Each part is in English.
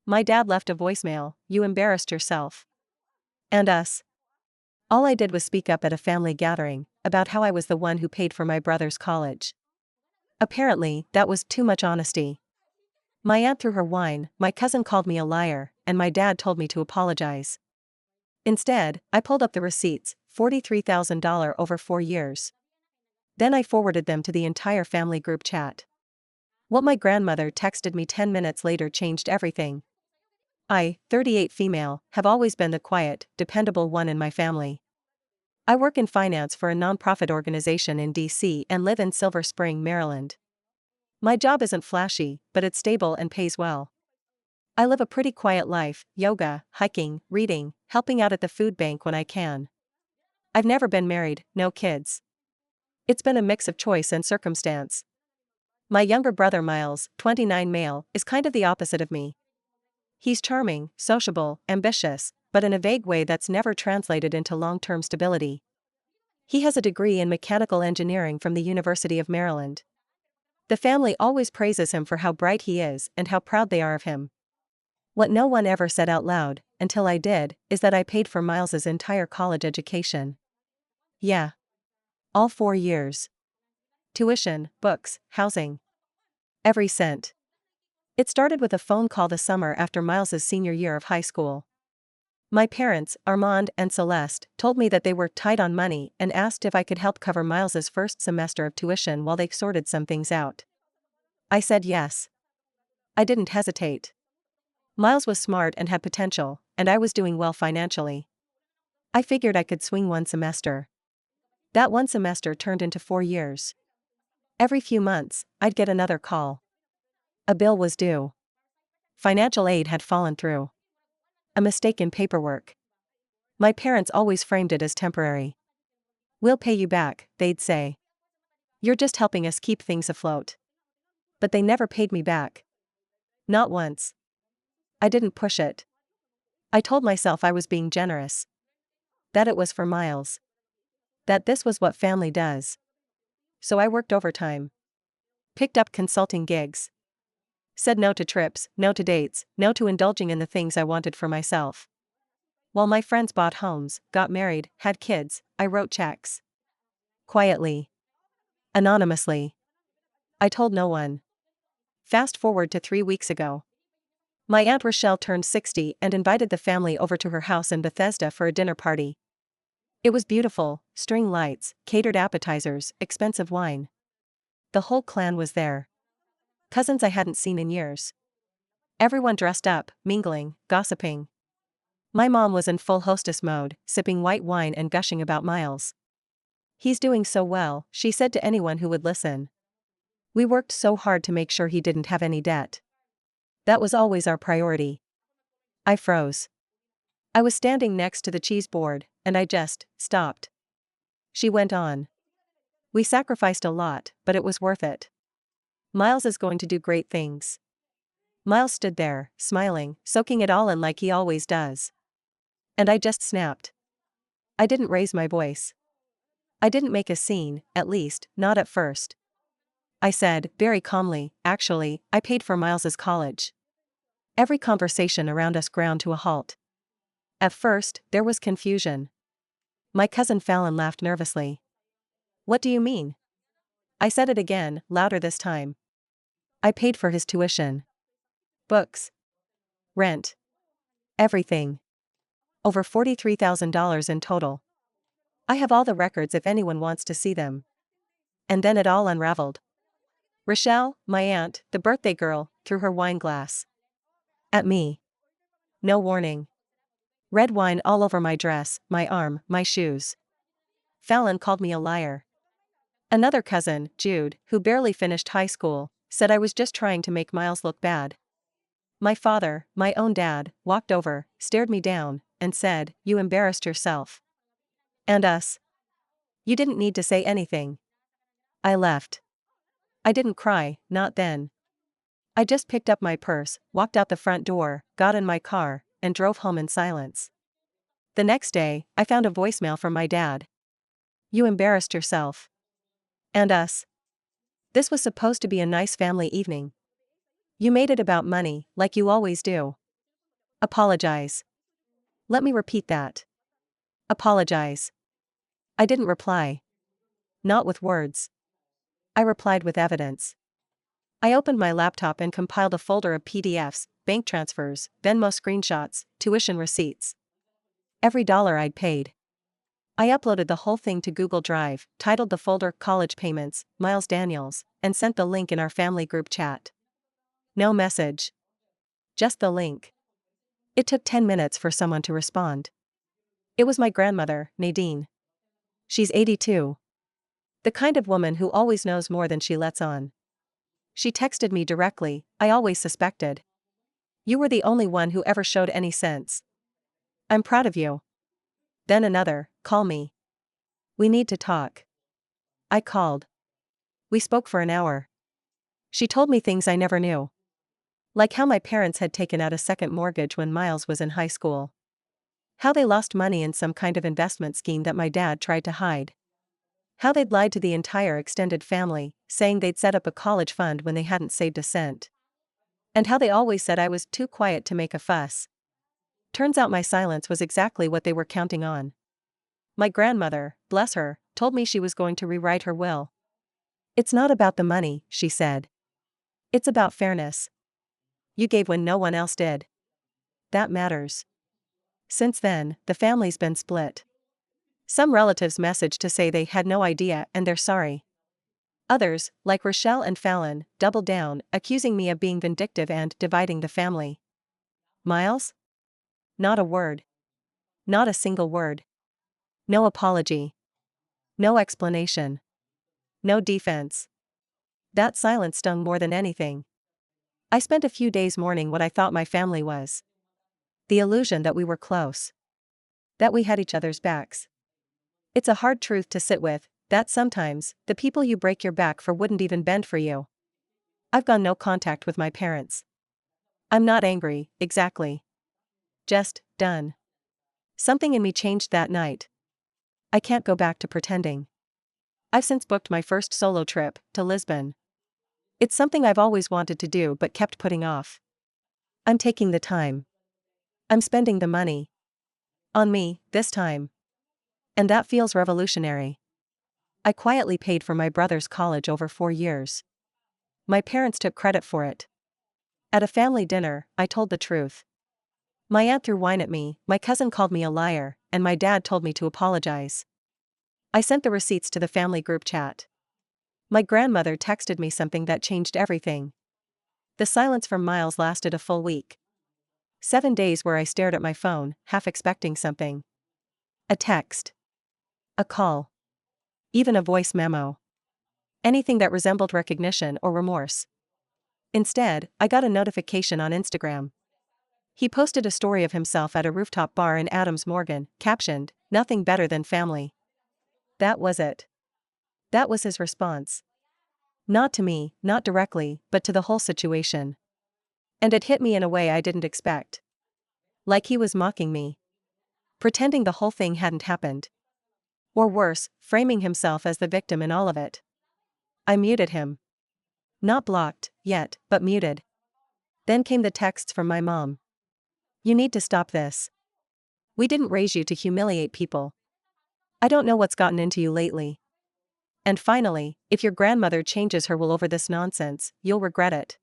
My dad left a voicemail, "You embarrassed yourself. And us." All I did was speak up at a family gathering about how I was the one who paid for my brother's college. Apparently, that was too much honesty. My aunt threw her wine, my cousin called me a liar, and my dad told me to apologize. Instead, I pulled up the receipts, $43,000 over 4 years. Then I forwarded them to the entire family group chat. What my grandmother texted me 10 minutes later changed everything. I, 38 female, have always been the quiet, dependable one in my family. I work in finance for a nonprofit organization in DC and live in Silver Spring, Maryland. My job isn't flashy, but it's stable and pays well. I live a pretty quiet life, yoga, hiking, reading, helping out at the food bank when I can. I've never been married, no kids. It's been a mix of choice and circumstance. My younger brother Miles, 29 male, is kind of the opposite of me. He's charming, sociable, ambitious, but in a vague way that's never translated into long-term stability. He has a degree in mechanical engineering from the University of Maryland. The family always praises him for how bright he is and how proud they are of him. What no one ever said out loud, until I did, is that I paid for Miles's entire college education. Yeah. All 4 years. Tuition, books, housing. Every cent. It started with a phone call the summer after Miles's senior year of high school. My parents, Armand and Celeste, told me that they were tight on money and asked if I could help cover Miles's first semester of tuition while they sorted some things out. I said yes. I didn't hesitate. Miles was smart and had potential, and I was doing well financially. I figured I could swing one semester. That one semester turned into 4 years. Every few months, I'd get another call. A bill was due. Financial aid had fallen through. A mistake in paperwork. My parents always framed it as temporary. "We'll pay you back," they'd say. "You're just helping us keep things afloat." But they never paid me back. Not once. I didn't push it. I told myself I was being generous. That it was for Miles. That this was what family does. So I worked overtime. Picked up consulting gigs. Said no to trips, no to dates, no to indulging in the things I wanted for myself. While my friends bought homes, got married, had kids, I wrote checks. Quietly. Anonymously. I told no one. Fast forward to 3 weeks ago. My Aunt Rochelle turned 60 and invited the family over to her house in Bethesda for a dinner party. It was beautiful, string lights, catered appetizers, expensive wine. The whole clan was there. Cousins I hadn't seen in years. Everyone dressed up, mingling, gossiping. My mom was in full hostess mode, sipping white wine and gushing about Miles. "He's doing so well," she said to anyone who would listen. "We worked so hard to make sure he didn't have any debt. That was always our priority." I froze. I was standing next to the cheese board, and I just stopped. She went on. "We sacrificed a lot, but it was worth it. Miles is going to do great things." Miles stood there, smiling, soaking it all in like he always does. And I just snapped. I didn't raise my voice. I didn't make a scene, at least, not at first. I said, very calmly, "Actually, I paid for Miles's college." Every conversation around us ground to a halt. At first, there was confusion. My cousin Fallon laughed nervously. "What do you mean?" I said it again, louder this time. "I paid for his tuition. Books. Rent. Everything. Over $43,000 in total. I have all the records if anyone wants to see them." And then it all unraveled. Rochelle, my aunt, the birthday girl, threw her wine glass. At me. No warning. Red wine all over my dress, my arm, my shoes. Fallon called me a liar. Another cousin, Jude, who barely finished high school, said I was just trying to make Miles look bad. My father, my own dad, walked over, stared me down, and said, "You embarrassed yourself. And us. You didn't need to say anything." I left. I didn't cry, not then. I just picked up my purse, walked out the front door, got in my car, and drove home in silence. The next day, I found a voicemail from my dad. "You embarrassed yourself. And us. This was supposed to be a nice family evening. You made it about money, like you always do." Apologize. Let me repeat that. Apologize. I didn't reply. Not with words. I replied with evidence. I opened my laptop and compiled a folder of PDFs, bank transfers, Venmo screenshots, tuition receipts. Every dollar I'd paid. I uploaded the whole thing to Google Drive, titled the folder College Payments, Miles Daniels, and sent the link in our family group chat. No message. Just the link. It took 10 minutes for someone to respond. It was my grandmother, Nadine. She's 82. The kind of woman who always knows more than she lets on. She texted me directly, I always suspected. You were the only one who ever showed any sense. I'm proud of you. Then another, call me. We need to talk. I called. We spoke for an hour. She told me things I never knew. Like how my parents had taken out a second mortgage when Miles was in high school. How they lost money in some kind of investment scheme that my dad tried to hide. How they'd lied to the entire extended family, saying they'd set up a college fund when they hadn't saved a cent. And how they always said I was too quiet to make a fuss. Turns out my silence was exactly what they were counting on. My grandmother, bless her, told me she was going to rewrite her will. It's not about the money, she said. It's about fairness. You gave when no one else did. That matters. Since then, the family's been split. Some relatives messaged to say they had no idea and they're sorry. Others, like Rochelle and Fallon, doubled down, accusing me of being vindictive and dividing the family. Miles? Not a word. Not a single word. No apology. No explanation. No defense. That silence stung more than anything. I spent a few days mourning what I thought my family was. The illusion that we were close. That we had each other's backs. It's a hard truth to sit with, that sometimes, the people you break your back for wouldn't even bend for you. I've gone no contact with my parents. I'm not angry, exactly. Just, done. Something in me changed that night. I can't go back to pretending. I've since booked my first solo trip, to Lisbon. It's something I've always wanted to do but kept putting off. I'm taking the time. I'm spending the money. On me, this time. And that feels revolutionary. I quietly paid for my brother's college over 4 years. My parents took credit for it. At a family dinner, I told the truth. My aunt threw wine at me, my cousin called me a liar, and my dad told me to apologize. I sent the receipts to the family group chat. My grandmother texted me something that changed everything. The silence from Miles lasted a full week. 7 days where I stared at my phone, half expecting something. A text. A call. Even a voice memo. Anything that resembled recognition or remorse. Instead, I got a notification on Instagram. He posted a story of himself at a rooftop bar in Adams Morgan, captioned, "Nothing better than family." That was it. That was his response. Not to me, not directly, but to the whole situation. And it hit me in a way I didn't expect. Like he was mocking me. Pretending the whole thing hadn't happened. Or worse, framing himself as the victim in all of it. I muted him. Not blocked, yet, but muted. Then came the texts from my mom. You need to stop this. We didn't raise you to humiliate people. I don't know what's gotten into you lately. And finally, if your grandmother changes her will over this nonsense, you'll regret it.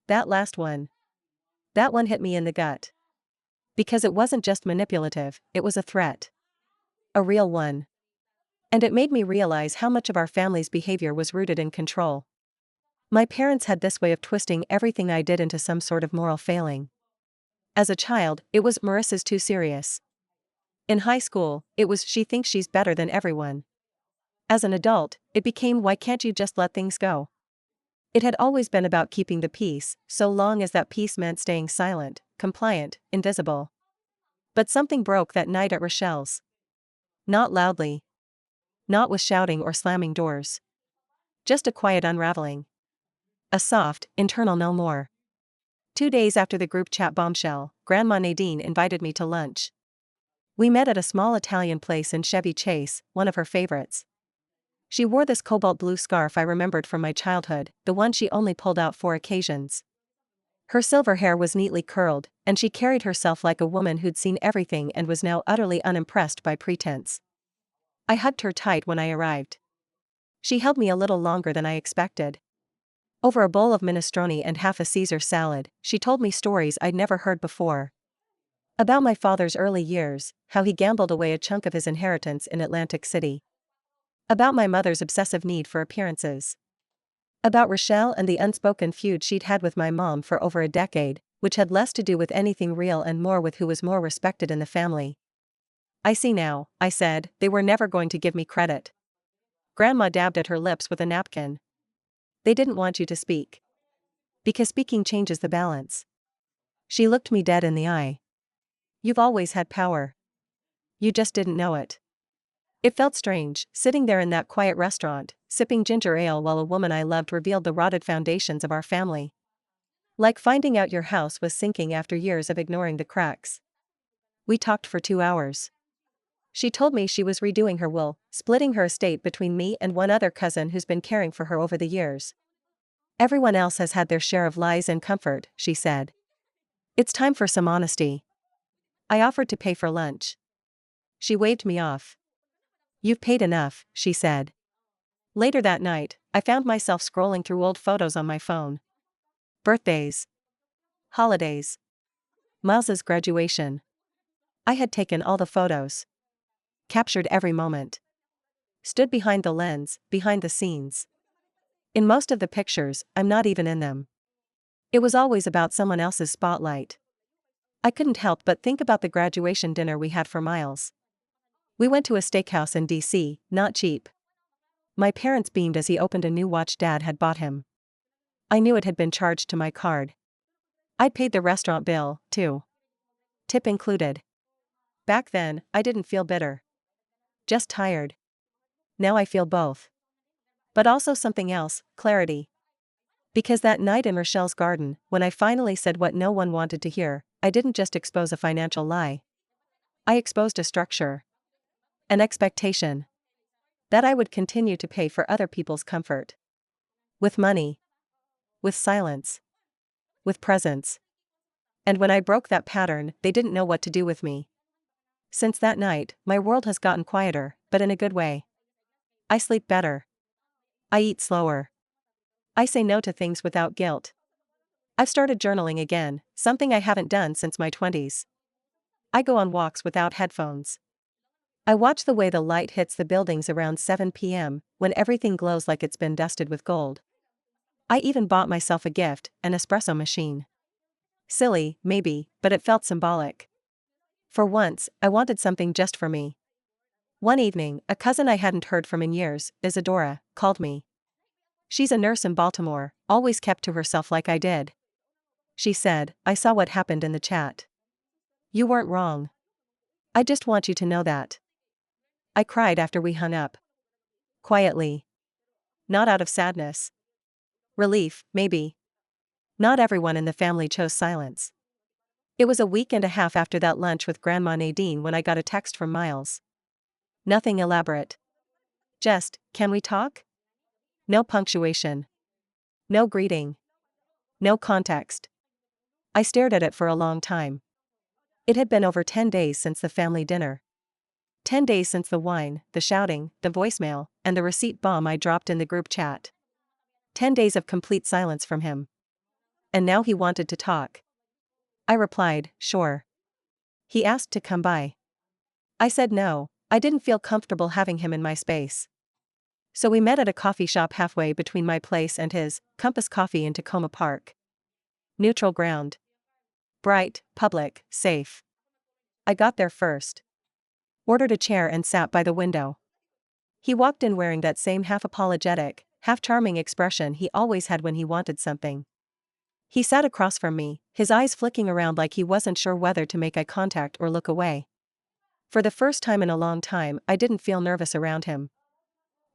That last one. That one hit me in the gut. Because it wasn't just manipulative, it was a threat. A real one. And it made me realize how much of our family's behavior was rooted in control. My parents had this way of twisting everything I did into some sort of moral failing. As a child, it was Marissa's too serious. In high school, it was she thinks she's better than everyone. As an adult, it became why can't you just let things go? It had always been about keeping the peace, so long as that peace meant staying silent, compliant, invisible. But something broke that night at Rochelle's. Not loudly. Not with shouting or slamming doors. Just a quiet unraveling. A soft, internal no more. 2 days after the group chat bombshell, Grandma Nadine invited me to lunch. We met at a small Italian place in Chevy Chase, one of her favorites. She wore this cobalt blue scarf I remembered from my childhood, the one she only pulled out for occasions. Her silver hair was neatly curled, and she carried herself like a woman who'd seen everything and was now utterly unimpressed by pretense. I hugged her tight when I arrived. She held me a little longer than I expected. Over a bowl of minestrone and half a Caesar salad, she told me stories I'd never heard before. About my father's early years, how he gambled away a chunk of his inheritance in Atlantic City. About my mother's obsessive need for appearances. About Rochelle and the unspoken feud she'd had with my mom for over a decade, which had less to do with anything real and more with who was more respected in the family. I see now, I said, they were never going to give me credit. Grandma dabbed at her lips with a napkin. They didn't want you to speak. Because speaking changes the balance. She looked me dead in the eye. You've always had power. You just didn't know it. It felt strange, sitting there in that quiet restaurant, sipping ginger ale while a woman I loved revealed the rotted foundations of our family. Like finding out your house was sinking after years of ignoring the cracks. We talked for 2 hours. She told me she was redoing her will, splitting her estate between me and one other cousin who's been caring for her over the years. Everyone else has had their share of lies and comfort, she said. It's time for some honesty. I offered to pay for lunch. She waved me off. You've paid enough, she said. Later that night, I found myself scrolling through old photos on my phone. Birthdays. Holidays. Miles's graduation. I had taken all the photos. Captured every moment. Stood behind the lens, behind the scenes. In most of the pictures, I'm not even in them. It was always about someone else's spotlight. I couldn't help but think about the graduation dinner we had for Miles. We went to a steakhouse in D.C., not cheap. My parents beamed as he opened a new watch Dad had bought him. I knew it had been charged to my card. I'd paid the restaurant bill, too. Tip included. Back then, I didn't feel bitter. Just tired. Now I feel both. But also something else, clarity. Because that night in Rochelle's garden, when I finally said what no one wanted to hear, I didn't just expose a financial lie. I exposed a structure. An expectation. That I would continue to pay for other people's comfort. With money. With silence. With presence. And when I broke that pattern, they didn't know what to do with me. Since that night, my world has gotten quieter, but in a good way. I sleep better. I eat slower. I say no to things without guilt. I've started journaling again, something I haven't done since my 20s. I go on walks without headphones. I watch the way the light hits the buildings around 7 p.m., when everything glows like it's been dusted with gold. I even bought myself a gift, an espresso machine. Silly, maybe, but it felt symbolic. For once, I wanted something just for me. One evening, a cousin I hadn't heard from in years, Isadora, called me. She's a nurse in Baltimore, always kept to herself like I did. She said, I saw what happened in the chat. You weren't wrong. I just want you to know that. I cried after we hung up. Quietly. Not out of sadness. Relief, maybe. Not everyone in the family chose silence. It was a week and a half after that lunch with Grandma Nadine when I got a text from Miles. Nothing elaborate. Just, can we talk? No punctuation. No greeting. No context. I stared at it for a long time. It had been over 10 days since the family dinner. 10 days since the wine, the shouting, the voicemail, and the receipt bomb I dropped in the group chat. 10 days of complete silence from him. And now he wanted to talk. I replied, sure. He asked to come by. I said no, I didn't feel comfortable having him in my space. So we met at a coffee shop halfway between my place and his, Compass Coffee in Tacoma Park. Neutral ground. Bright, public, safe. I got there first. Ordered a chair and sat by the window. He walked in wearing that same half-apologetic, half-charming expression he always had when he wanted something. He sat across from me, his eyes flicking around like he wasn't sure whether to make eye contact or look away. For the first time in a long time, I didn't feel nervous around him.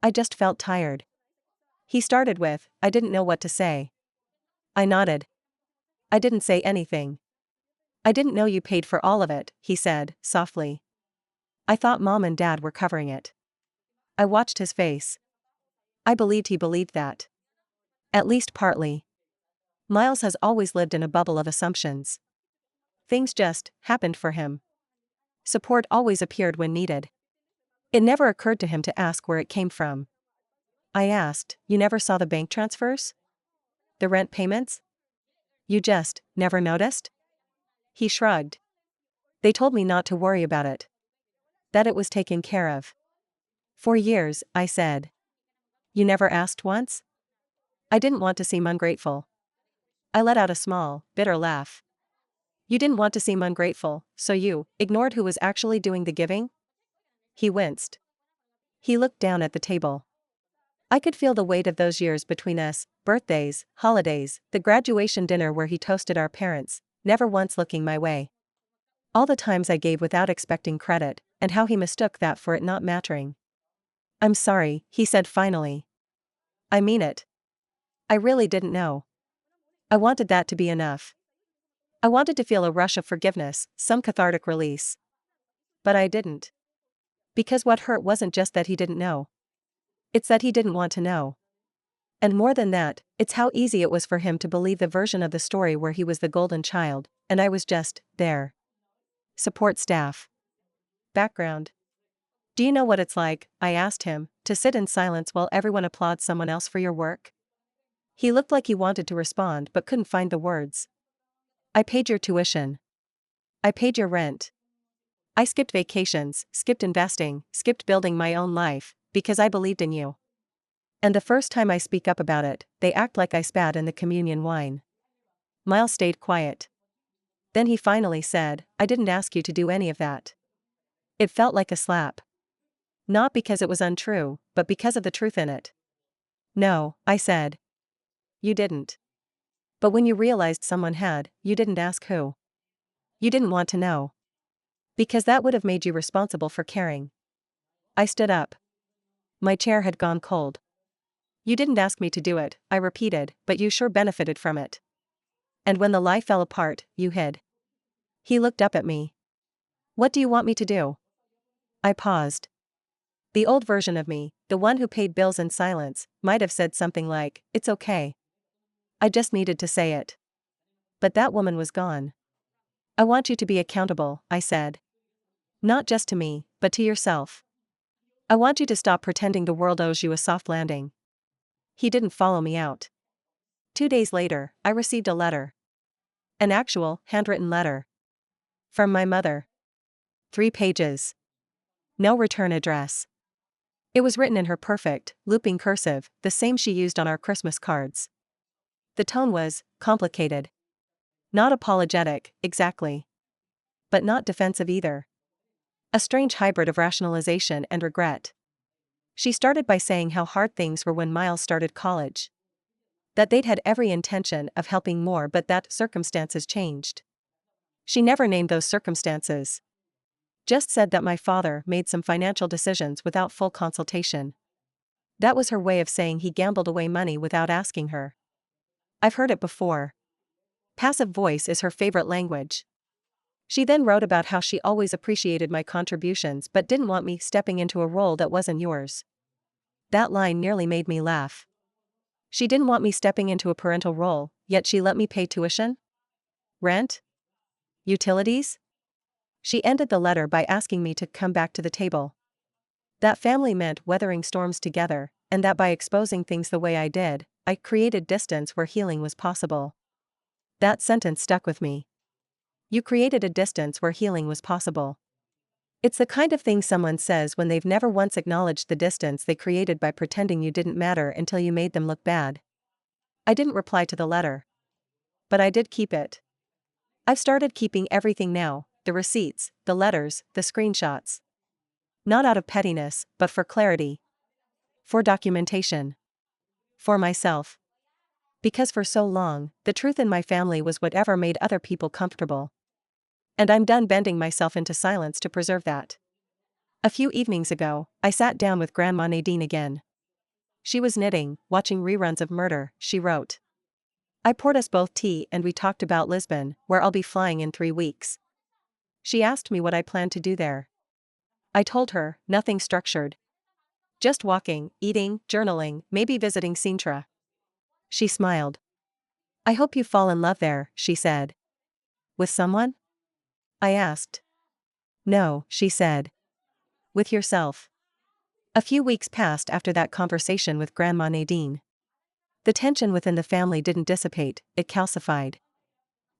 I just felt tired. He started with, I didn't know what to say. I nodded. I didn't say anything. I didn't know you paid for all of it, he said, softly. I thought Mom and Dad were covering it. I watched his face. I believed he believed that. At least partly. Miles has always lived in a bubble of assumptions. Things just happened for him. Support always appeared when needed. It never occurred to him to ask where it came from. I asked, "You never saw the bank transfers? The rent payments? You just never noticed?" He shrugged. "They told me not to worry about it. That it was taken care of." "For years," I said. "You never asked once?" I didn't want to seem ungrateful. I let out a small, bitter laugh. "You didn't want to seem ungrateful, so you ignored who was actually doing the giving?" He winced. He looked down at the table. I could feel the weight of those years between us: birthdays, holidays, the graduation dinner where he toasted our parents, never once looking my way. All the times I gave without expecting credit, and how he mistook that for it not mattering. "I'm sorry," he said finally. "I mean it. I really didn't know. I wanted that to be enough. I wanted to feel a rush of forgiveness, some cathartic release. But I didn't. Because what hurt wasn't just that he didn't know. It's that he didn't want to know. And more than that, it's how easy it was for him to believe the version of the story where he was the golden child, and I was just there." Support staff. Background. "Do you know what it's like," I asked him, "to sit in silence while everyone applauds someone else for your work?" He looked like he wanted to respond but couldn't find the words. "I paid your tuition. I paid your rent. I skipped vacations, skipped investing, skipped building my own life, because I believed in you. And the first time I speak up about it, they act like I spat in the communion wine." Miles stayed quiet. Then he finally said, "I didn't ask you to do any of that." It felt like a slap. Not because it was untrue, but because of the truth in it. "No," I said. "You didn't. But when you realized someone had, you didn't ask who. You didn't want to know. Because that would have made you responsible for caring." I stood up. My chair had gone cold. "You didn't ask me to do it," I repeated, "but you sure benefited from it. And when the lie fell apart, you hid." He looked up at me. "What do you want me to do?" I paused. The old version of me, the one who paid bills in silence, might have said something like, "It's okay." I just needed to say it. But that woman was gone. "I want you to be accountable," I said. "Not just to me, but to yourself. I want you to stop pretending the world owes you a soft landing." He didn't follow me out. 2 days later, I received a letter. An actual, handwritten letter. From my mother. 3 pages. No return address. It was written in her perfect, looping cursive, the same she used on our Christmas cards. The tone was complicated. Not apologetic, exactly. But not defensive either. A strange hybrid of rationalization and regret. She started by saying how hard things were when Miles started college. That they'd had every intention of helping more but that circumstances changed. She never named those circumstances. Just said that my father made some financial decisions without full consultation. That was her way of saying he gambled away money without asking her. I've heard it before. Passive voice is her favorite language. She then wrote about how she always appreciated my contributions but didn't want me stepping into a role that wasn't yours. That line nearly made me laugh. She didn't want me stepping into a parental role, yet she let me pay tuition? Rent? Utilities? She ended the letter by asking me to come back to the table. That family meant weathering storms together, and that by exposing things the way I did, I created distance where healing was possible. That sentence stuck with me. You created a distance where healing was possible. It's the kind of thing someone says when they've never once acknowledged the distance they created by pretending you didn't matter until you made them look bad. I didn't reply to the letter. But I did keep it. I've started keeping everything now, the receipts, the letters, the screenshots. Not out of pettiness, but for clarity. For documentation. For myself. Because for so long, the truth in my family was whatever made other people comfortable. And I'm done bending myself into silence to preserve that. A few evenings ago, I sat down with Grandma Nadine again. She was knitting, watching reruns of Murder, She Wrote. I poured us both tea and we talked about Lisbon, where I'll be flying in 3 weeks. She asked me what I planned to do there. I told her, nothing structured. Just walking, eating, journaling, maybe visiting Sintra. She smiled. I hope you fall in love there, she said. With someone? I asked. No, she said. With yourself. A few weeks passed after that conversation with Grandma Nadine. The tension within the family didn't dissipate, it calcified.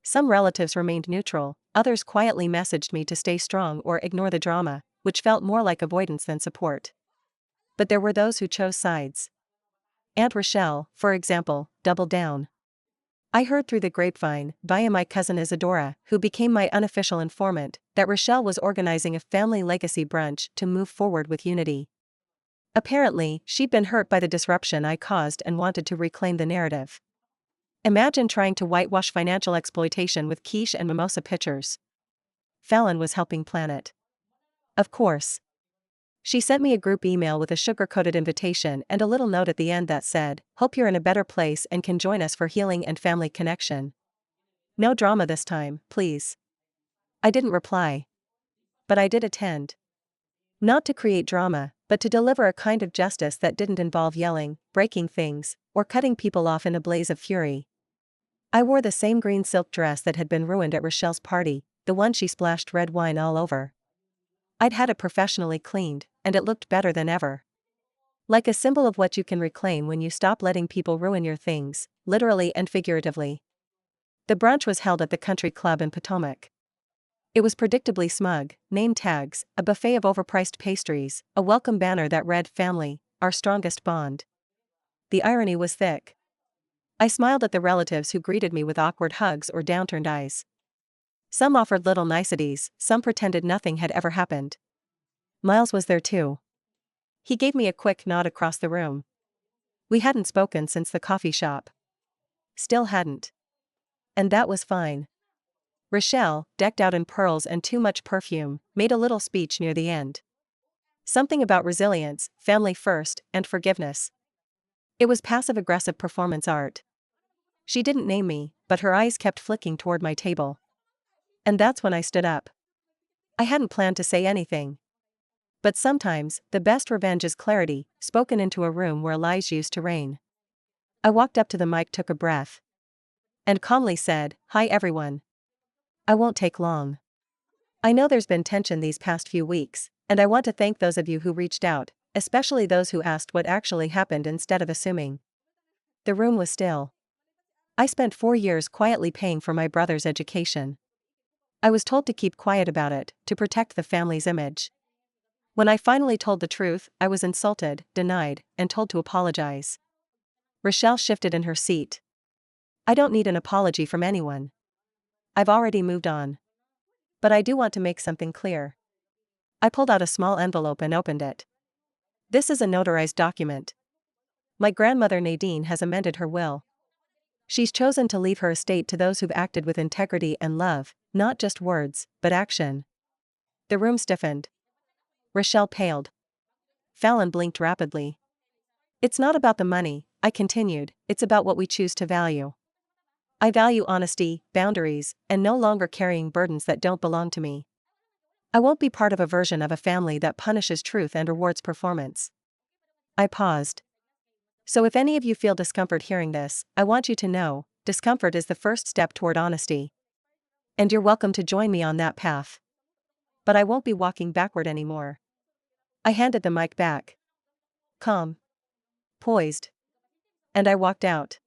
Some relatives remained neutral, others quietly messaged me to stay strong or ignore the drama, which felt more like avoidance than support. But there were those who chose sides. Aunt Rochelle, for example, doubled down. I heard through the grapevine, via my cousin Isadora, who became my unofficial informant, that Rochelle was organizing a family legacy brunch to move forward with unity. Apparently, she'd been hurt by the disruption I caused and wanted to reclaim the narrative. Imagine trying to whitewash financial exploitation with quiche and mimosa pitchers. Fallon was helping plan it. Of course. She sent me a group email with a sugar-coated invitation and a little note at the end that said, "Hope you're in a better place and can join us for healing and family connection. No drama this time, please." I didn't reply. But I did attend. Not to create drama, but to deliver a kind of justice that didn't involve yelling, breaking things, or cutting people off in a blaze of fury. I wore the same green silk dress that had been ruined at Rochelle's party, the one she splashed red wine all over. I'd had it professionally cleaned, and it looked better than ever. Like a symbol of what you can reclaim when you stop letting people ruin your things, literally and figuratively. The brunch was held at the country club in Potomac. It was predictably smug, name tags, a buffet of overpriced pastries, a welcome banner that read "Family, our strongest bond." The irony was thick. I smiled at the relatives who greeted me with awkward hugs or downturned eyes. Some offered little niceties, some pretended nothing had ever happened. Miles was there too. He gave me a quick nod across the room. We hadn't spoken since the coffee shop. Still hadn't. And that was fine. Rochelle, decked out in pearls and too much perfume, made a little speech near the end. Something about resilience, family first, and forgiveness. It was passive-aggressive performance art. She didn't name me, but her eyes kept flicking toward my table. And that's when I stood up. I hadn't planned to say anything. But sometimes, the best revenge is clarity, spoken into a room where lies used to reign. I walked up to the mic, took a breath, and calmly said, "Hi everyone. I won't take long. I know there's been tension these past few weeks, and I want to thank those of you who reached out, especially those who asked what actually happened instead of assuming." The room was still. I spent 4 years quietly paying for my brother's education. I was told to keep quiet about it, to protect the family's image. When I finally told the truth, I was insulted, denied, and told to apologize. Rochelle shifted in her seat. I don't need an apology from anyone. I've already moved on. But I do want to make something clear. I pulled out a small envelope and opened it. This is a notarized document. My grandmother Nadine has amended her will. She's chosen to leave her estate to those who've acted with integrity and love, not just words, but action. The room stiffened. Rochelle paled. Fallon blinked rapidly. It's not about the money, I continued, it's about what we choose to value. I value honesty, boundaries, and no longer carrying burdens that don't belong to me. I won't be part of a version of a family that punishes truth and rewards performance. I paused. So if any of you feel discomfort hearing this, I want you to know, discomfort is the first step toward honesty. And you're welcome to join me on that path. But I won't be walking backward anymore. I handed the mic back. Calm. Poised. And I walked out.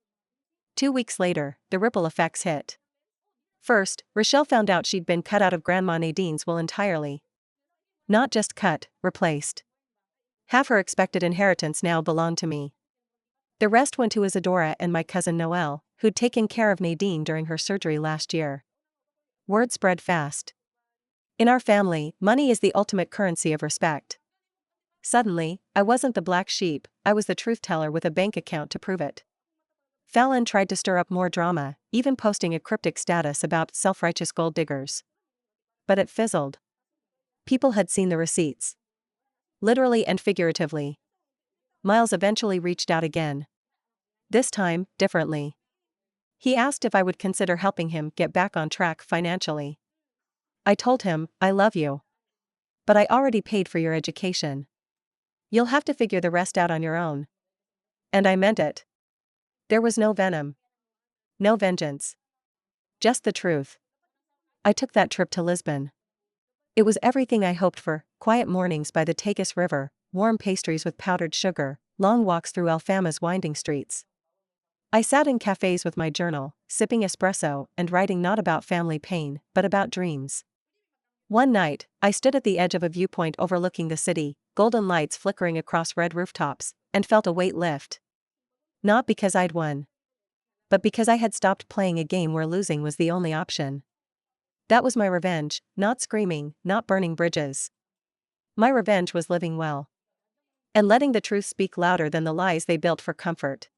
2 weeks later, the ripple effects hit. First, Rochelle found out she'd been cut out of Grandma Nadine's will entirely. Not just cut, replaced. Half her expected inheritance now belonged to me. The rest went to Isadora and my cousin Noelle, who'd taken care of Nadine during her surgery last year. Word spread fast. In our family, money is the ultimate currency of respect. Suddenly, I wasn't the black sheep, I was the truth teller with a bank account to prove it. Fallon tried to stir up more drama, even posting a cryptic status about self-righteous gold diggers. But it fizzled. People had seen the receipts. Literally and figuratively. Miles eventually reached out again. This time, differently. He asked if I would consider helping him get back on track financially. I told him, "I love you. But I already paid for your education. You'll have to figure the rest out on your own." And I meant it. There was no venom. No vengeance. Just the truth. I took that trip to Lisbon. It was everything I hoped for: quiet mornings by the Tagus River, warm pastries with powdered sugar, long walks through Alfama's winding streets. I sat in cafes with my journal, sipping espresso and writing not about family pain, but about dreams. One night, I stood at the edge of a viewpoint overlooking the city, golden lights flickering across red rooftops, and felt a weight lift. Not because I'd won, but because I had stopped playing a game where losing was the only option. That was my revenge, not screaming, not burning bridges. My revenge was living well. And letting the truth speak louder than the lies they built for comfort.